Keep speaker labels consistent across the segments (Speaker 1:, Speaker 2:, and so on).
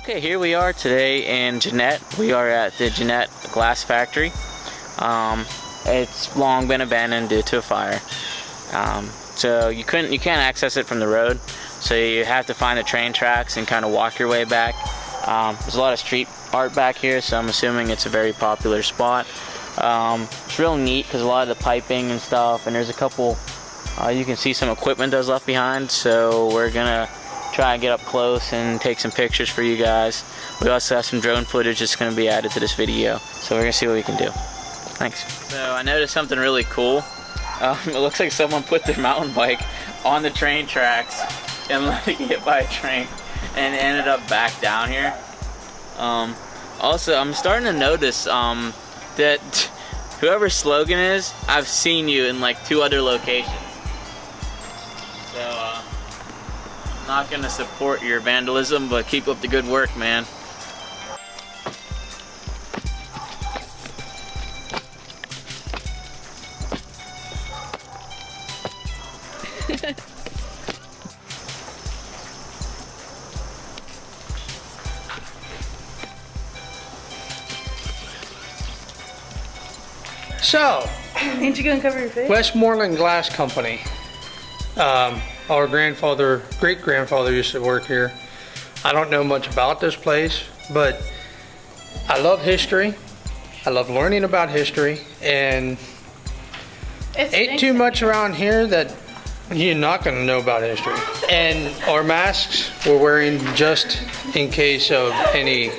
Speaker 1: Okay, here we are today in Jeanette. We are at the Jeanette Glass Factory. It's long been abandoned due to a fire. So you can't access it from the road. So you have to find the train tracks and kind of walk your way back. There's a lot of street art back here, so I'm assuming it's a very popular spot. It's real neat because a lot of the piping and stuff, and there's a couple, you can see some equipment that was left behind, so we're gonna try and get up close and take some pictures for you guys. We also have some drone footage that's gonna be added to this video, so we're gonna see what we can do. Thanks. So I noticed something really cool. It looks like someone put their mountain bike on the train tracks and let it get hit by a train and ended up back down here. Also, I'm starting to notice that whoever's slogan is, I've seen you in like 2 other locations. So, I'm not gonna support your vandalism, but keep up the good work, man.
Speaker 2: So,
Speaker 3: Ain't you gonna cover your face?
Speaker 2: Westmoreland Glass Company. Our great-grandfather used to work here. I don't know much about this place, but I love history. I love learning about history, and ain't too much around here that you're not gonna know about history. And our masks we're wearing just in case of any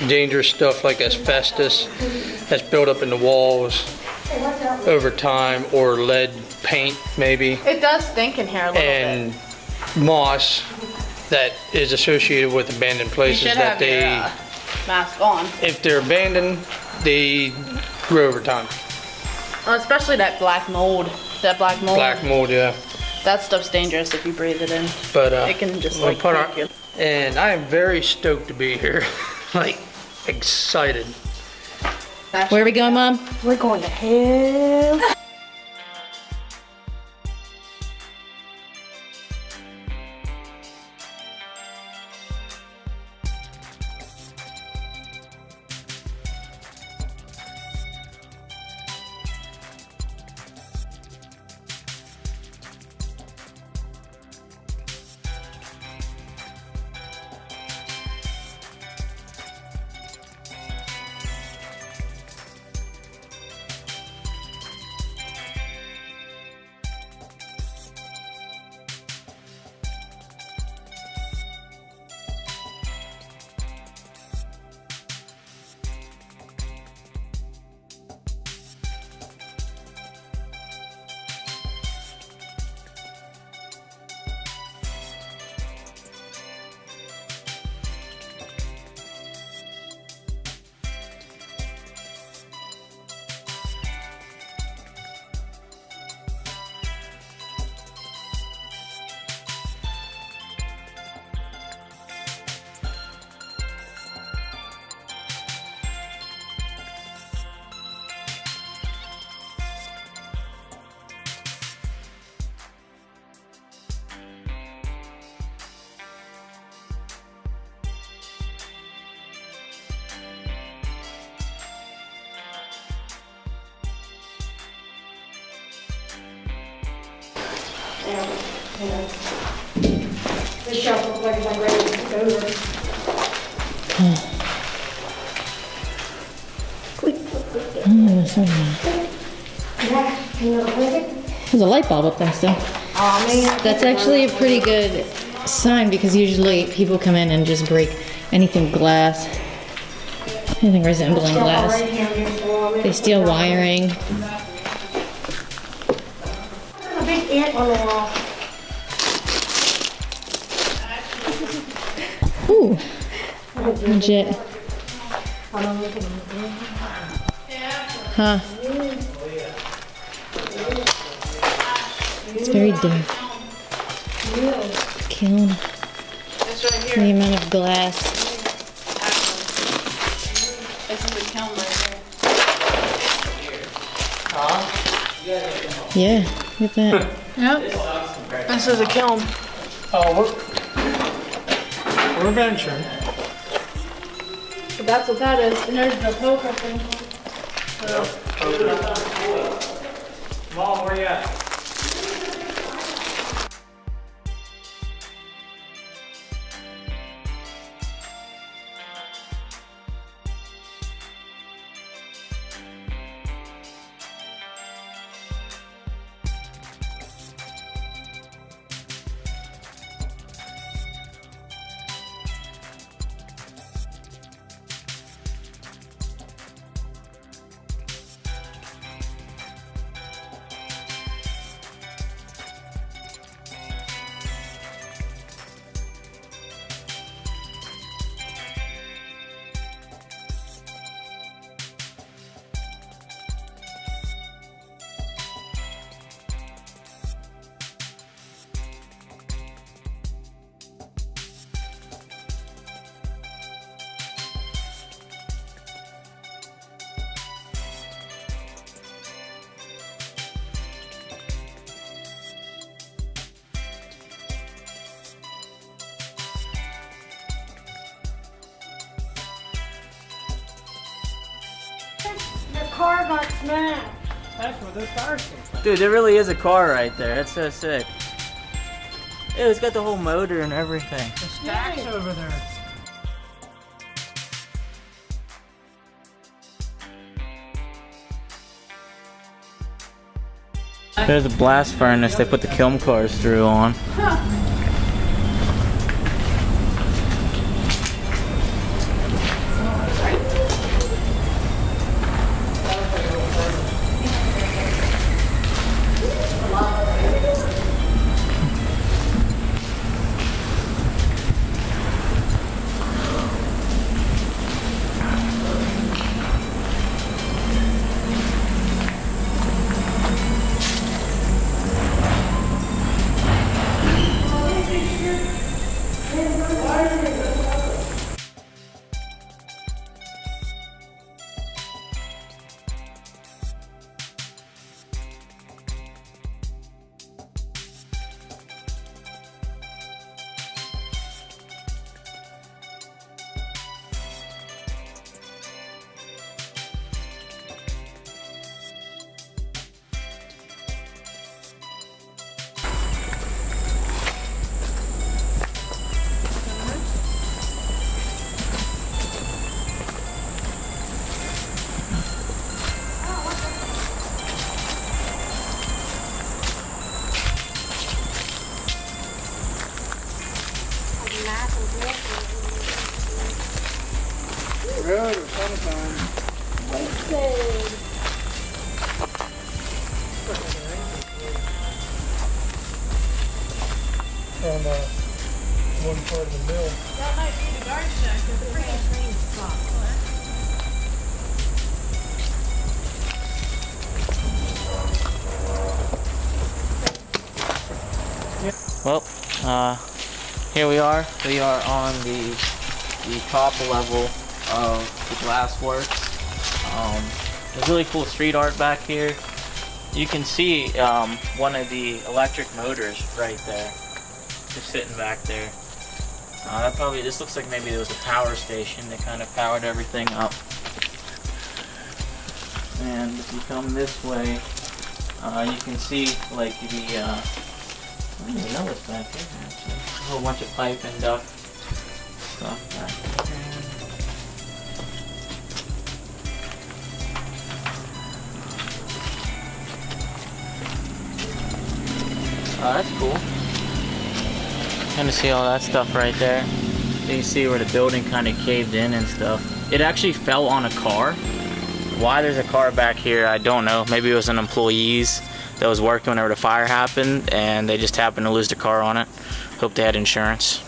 Speaker 2: dangerous stuff like asbestos that's built up in the walls over time, or lead paint maybe,
Speaker 3: It does stink in here a little
Speaker 2: and
Speaker 3: bit.
Speaker 2: moss that is associated with abandoned
Speaker 3: You
Speaker 2: places
Speaker 3: should
Speaker 2: that
Speaker 3: have your mask on.
Speaker 2: if they're abandoned, they grow over time.
Speaker 3: Especially that black mold. That black mold.
Speaker 2: Black mold, yeah.
Speaker 3: That stuff's dangerous if you breathe it in.
Speaker 2: But
Speaker 3: It can just
Speaker 2: we'll
Speaker 3: like
Speaker 2: put
Speaker 3: kick you.
Speaker 2: and I am very stoked to be here. Like, excited.
Speaker 4: Where are we going, Mom?
Speaker 3: We're going to hell.
Speaker 5: This shelf looks like it's like ready to go over.
Speaker 4: There's a light bulb up there still.
Speaker 5: Oh man.
Speaker 4: That's actually a pretty good sign because usually people come in and just break anything glass, anything resembling glass. They steal wiring.
Speaker 5: A big ant on the wall.
Speaker 4: Ooh, legit. Huh. It's very dark. Killing
Speaker 3: It's right here.
Speaker 4: the amount of glass.
Speaker 3: This is the kiln right here.
Speaker 4: Yeah, look at that.
Speaker 3: Yep. This is a kiln.
Speaker 2: Oh, we're venturing.
Speaker 3: So that's what that is. And there's the poker thing.
Speaker 1: Mom, where you at?
Speaker 5: Your car got smashed.
Speaker 2: That's where the car came from.
Speaker 6: Dude, there really is a car right there. That's so sick. Ew, it's got the whole motor and everything.
Speaker 2: The stack's over there.
Speaker 1: There's a blast furnace they put the kiln cars through on.
Speaker 2: Road or summertime. From one part of the mill.
Speaker 3: That might be the guard shack. There's a freaking train stop.
Speaker 1: Well, here we are. We are on the top level of the glass works. There's really cool street art back here. You can see one of the electric motors right there, just sitting back there. This looks like maybe there was a power station that kind of powered everything up. And if you come this way, you can see like the I don't even know what's back here actually. A whole bunch of pipe and duct stuff back there. Oh, that's cool. Kind of see all that stuff right there. You can see where the building kind of caved in and stuff. It actually fell on a car. Why there's a car back here, I don't know. Maybe it was an employee's that was working whenever the fire happened and they just happened to lose their car on it. Hope they had insurance.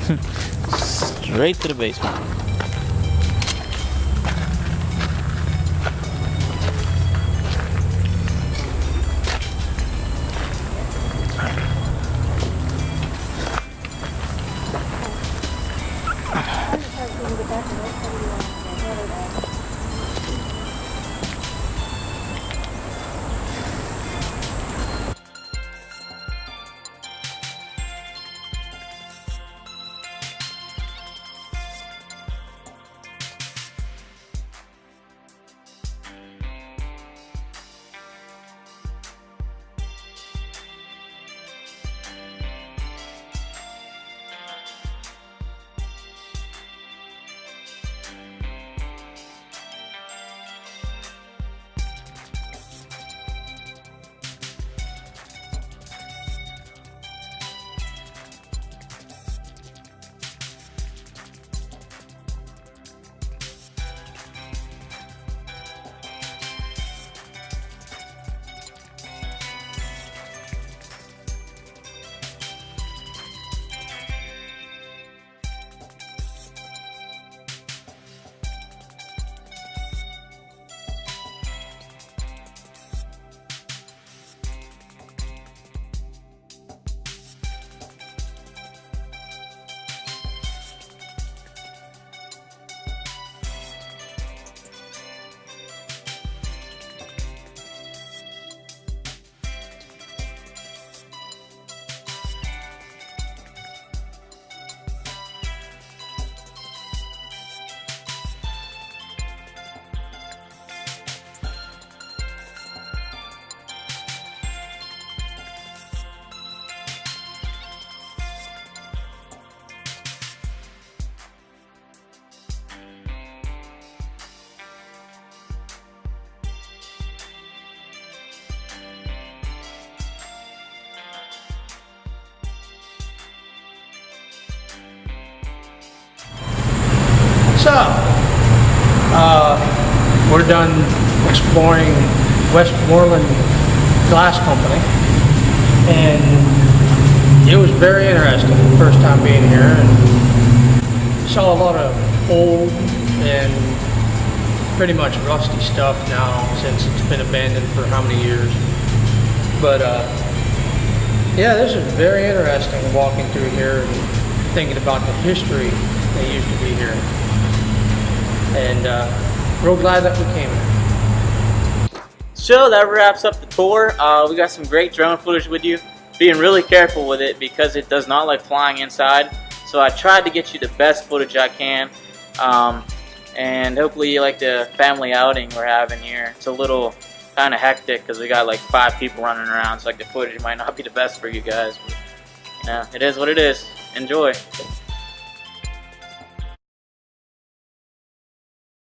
Speaker 1: Straight to the basement.
Speaker 2: So, we're done exploring Westmoreland Glass Company, and it was very interesting. First time being here, and saw a lot of old and pretty much rusty stuff now since it's been abandoned for how many years. But yeah, this is very interesting walking through here and thinking about the history that used to be here. And real glad that we came here.
Speaker 1: So that wraps up the tour. We got some great drone footage with you. Being really careful with it because it does not like flying inside. So I tried to get you the best footage I can. And hopefully you like the family outing we're having here. It's a little kind of hectic because we got like 5 people running around. So like the footage might not be the best for you guys. But, yeah, it is what it is. Enjoy.